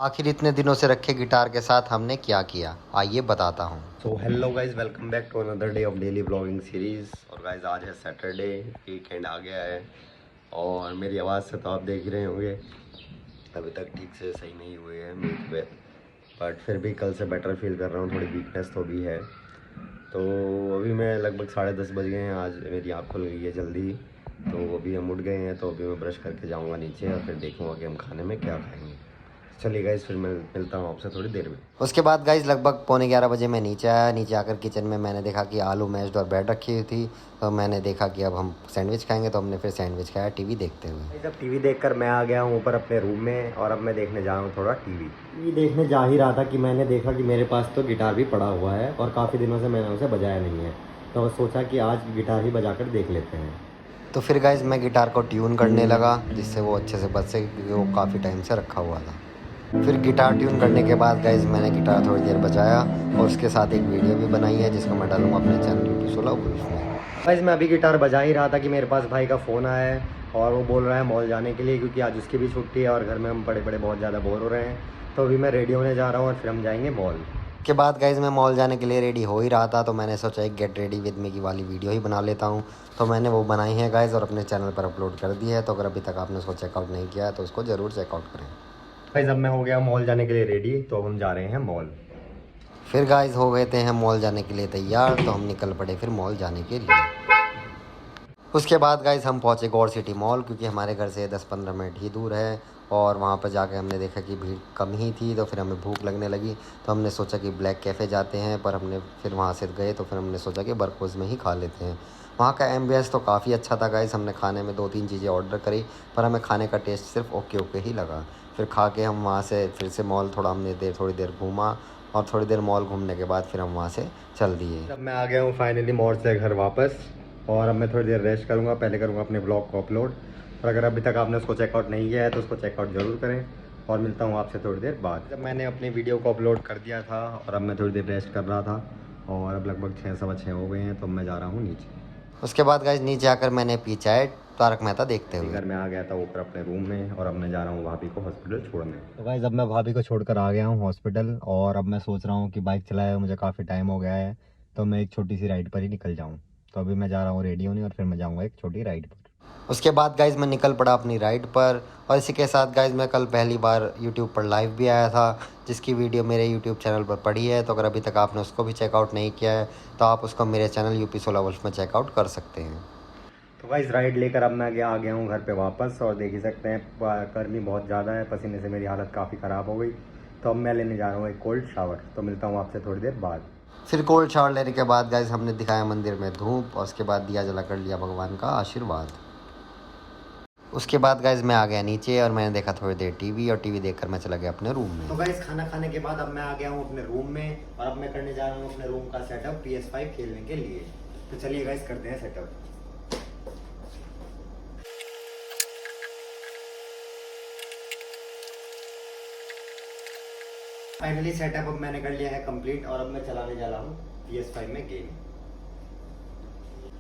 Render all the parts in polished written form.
आखिर इतने दिनों से रखे गिटार के साथ हमने क्या किया, आइए बताता हूँ। So hello guys, welcome back to another day of daily blogging series. और गाइज आज है सैटरडे, वीकेंड आ गया है। और मेरी आवाज़ से तो आप देख ही रहे होंगे अभी तक ठीक से सही नहीं हुए हैं मीट पे, बट फिर भी कल से बेटर फील कर रहा हूँ। थोड़ी वीकनेस तो भी है। तो अभी मैं लगभग 10:30 बज गए हैं। आज मेरी आँख खुल गई है जल्दी, तो अभी हम उठ गए हैं। तो अभी मैं ब्रश करके जाऊँगा नीचे और फिर देखूँगा कि हम खाने में क्या खाएँगे। चलिए गाइज, फिर मैं मिलता हूँ आपसे थोड़ी देर में। उसके बाद गाइज लगभग पौने 11 बजे मैं नीचे आया। नीचे आकर किचन में मैंने देखा कि आलू मैश्ड और ब्रेड रखी हुई थी। तो मैंने देखा कि अब हम सैंडविच खाएंगे, तो हमने फिर सैंडविच खाया टीवी देखते हुए। जब टीवी देखकर मैं आ गया हूँ ऊपर अपने रूम में, और अब मैं देखने जा रहा हूँ थोड़ा टीवी देखने जा ही रहा था कि मैंने देखा कि मेरे पास तो गिटार भी पड़ा हुआ है और काफ़ी दिनों से मैंने उसे बजाया नहीं है। तो सोचा कि आज गिटार ही बजा कर देख लेते हैं। तो फिर गाइज मैं गिटार को ट्यून करने लगा, जिससे वो अच्छे से बज सके, क्योंकि वो काफ़ी टाइम से रखा हुआ था। फिर गिटार ट्यून करने के बाद गाइज मैंने गिटार थोड़ी देर बजाया और उसके साथ एक वीडियो भी बनाई है, जिसको मैं डालूंगा अपने चैनल यूट्यूब 16 वुल्फ में। गाइस मैं अभी गिटार बजा ही रहा था कि मेरे पास भाई का फ़ोन आया है और वो बोल रहा है मॉल जाने के लिए, क्योंकि आज उसकी भी छुट्टी है और घर में हम बड़े बड़े बहुत ज़्यादा बोर हो रहे हैं। तो अभी मैं रेडी होने जा रहा हूँ और फिर हम जाएंगे मॉल। के बाद गाइज मैं मॉल जाने के लिए रेडी हो ही रहा था, तो मैंने सोचा एक गेट रेडी विद मी की वाली वीडियो ही बना लेता हूँ। तो मैंने वो बनाई है गाइज और अपने चैनल पर अपलोड कर दी है। तो अगर अभी तक आपने उसको चेकआउट नहीं किया है तो उसको ज़रूर चेकआउट करें। गाइस अब मैं हो गया मॉल जाने के लिए रेडी, तो अब हम जा रहे हैं मॉल। फिर गाइज हो गए थे हम मॉल जाने के लिए तैयार, तो हम निकल पड़े फिर मॉल जाने के लिए। उसके बाद गाइज हम पहुँचे गौर सिटी मॉल, क्योंकि हमारे घर से 10-15 मिनट ही दूर है। और वहाँ पर जाके हमने देखा कि भीड़ कम ही थी, तो फिर हमें भूख लगने लगी। तो हमने सोचा कि ब्लैक कैफ़े जाते हैं, पर हमने फिर वहाँ से गए तो फिर हमने सोचा कि बरकोज़ में ही खा लेते हैं। वहाँ का एम्बियंस तो काफ़ी अच्छा था गाइज। हमने खाने में 2-3 चीज़ें ऑर्डर करी, पर हमें खाने का टेस्ट सिर्फ ओके ओके ही लगा। फिर खा के हम वहाँ से फिर से मॉल हमने थोड़ी देर घूमा, और थोड़ी देर मॉल घूमने के बाद फिर हम वहाँ से चल दिए। अब मैं आ गया हूँ फाइनली मॉल से घर वापस, और अब मैं थोड़ी देर रेस्ट करूँगा। पहले करूँगा अपने ब्लॉग को अपलोड। और अगर अभी तक आपने उसको चेकआउट नहीं किया है तो उसको चेकआउट ज़रूर करें। और मिलता हूँ आपसे थोड़ी देर बाद। जब मैंने अपनी वीडियो को अपलोड कर दिया था और अब मैं थोड़ी देर रेस्ट कर रहा था, और अब लगभग 6-6:15 हो गए हैं, तो मैं जा रहा हूँ नीचे। उसके बाद गाइज नीचे आकर मैंने पी चाय तारक मेहता देखते हुए। घर में आ गया था ऊपर अपने रूम में, और अब मैं जा रहा हूँ भाभी को हॉस्पिटल छोड़ने। तो गाइस अब मैं भाभी को छोड़कर आ गया हूँ हॉस्पिटल, और अब मैं सोच रहा हूँ कि बाइक चलाए हुए मुझे काफ़ी टाइम हो गया है, तो मैं एक छोटी सी राइड पर ही निकल जाऊँ। तो अभी मैं जा रहा हूँ रेडी होने, और फिर मैं जाऊँगा एक छोटी राइड पर। उसके बाद गाइज मैं निकल पड़ा अपनी राइड पर। और इसी के साथ गाइज मैं कल पहली बार यूट्यूब पर लाइव भी आया था, जिसकी वीडियो मेरे यूट्यूब चैनल पर पड़ी है। तो अगर अभी तक आपने उसको भी चेकआउट नहीं किया है तो आप उसको मेरे चैनल यूपी 16 वुल्फ में चेकआउट कर सकते हैं। तो गाइस राइड लेकर अब मैं आ गया हूँ घर पे वापस, और देख ही सकते हैं गर्मी बहुत ज़्यादा है, पसीने से मेरी हालत काफ़ी ख़राब हो गई। तो अब मैं लेने जा रहा हूँ एक कोल्ड शावर। तो मिलता हूँ आपसे थोड़ी देर बाद। फिर कोल्ड शावर लेने के बाद गाइज हमने दिखाया मंदिर में धूप, और उसके बाद दिया जला कर लिया भगवान का आशीर्वाद। उसके बाद गाइज मैं आ गया नीचे और मैंने देखा थोड़ी देर टीवी, और टीवी देखकर मैं चला गया अपने रूम में। तो गाइस खाना खाने के बाद अब मैं आ गया हूँ अपने रूम में, और अब मैं करने जा रहा हूँ अपने रूम का सेटअप PS5 खेलने के लिए। तो चलिए गाइस करते हैं सेटअप। फाइनली सेटअप अब मैंने कर लिया है कंप्लीट, और अब मैं चलाने जा रहा हूँ PS5 में गेम।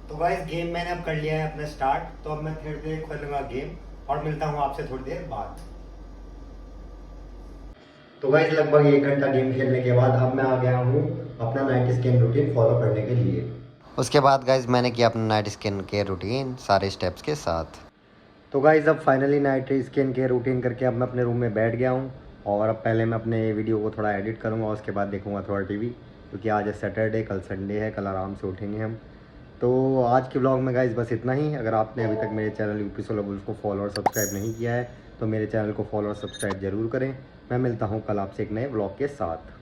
तो गाइस गेम मैंने अब कर लिया है अपना स्टार्ट, तो अब मैं थोड़ी देर खेलूंगा गेम, और मिलता हूँ आपसे थोड़ी देर बाद। तो गाइस लगभग 1 घंटा गेम खेलने के बाद अब मैं आ गया हूँ अपना नाइट स्किन रूटीन फॉलो करने के लिए। उसके बाद गाइज मैंने किया अपना नाइट स्किन केयर रूटीन सारे स्टेप्स के साथ। तो गाइस अब finally night skin care routine करके अब मैं अपने रूम में बैठ गया हूँ, और अब पहले मैं अपने वीडियो को थोड़ा एडिट करूँगा, उसके बाद देखूँगा थोड़ा टीवी, क्योंकि आज है सैटरडे, कल संडे है, कल आराम से उठेंगे हम। तो आज के ब्लॉग में गाइस बस इतना ही। अगर आपने अभी तक मेरे चैनल यूपी 16 वुल्फ को फॉलो और सब्सक्राइब नहीं किया है तो मेरे चैनल को फॉलो और सब्सक्राइब जरूर करें। मैं मिलता हूँ कल आपसे एक नए ब्लॉग के साथ।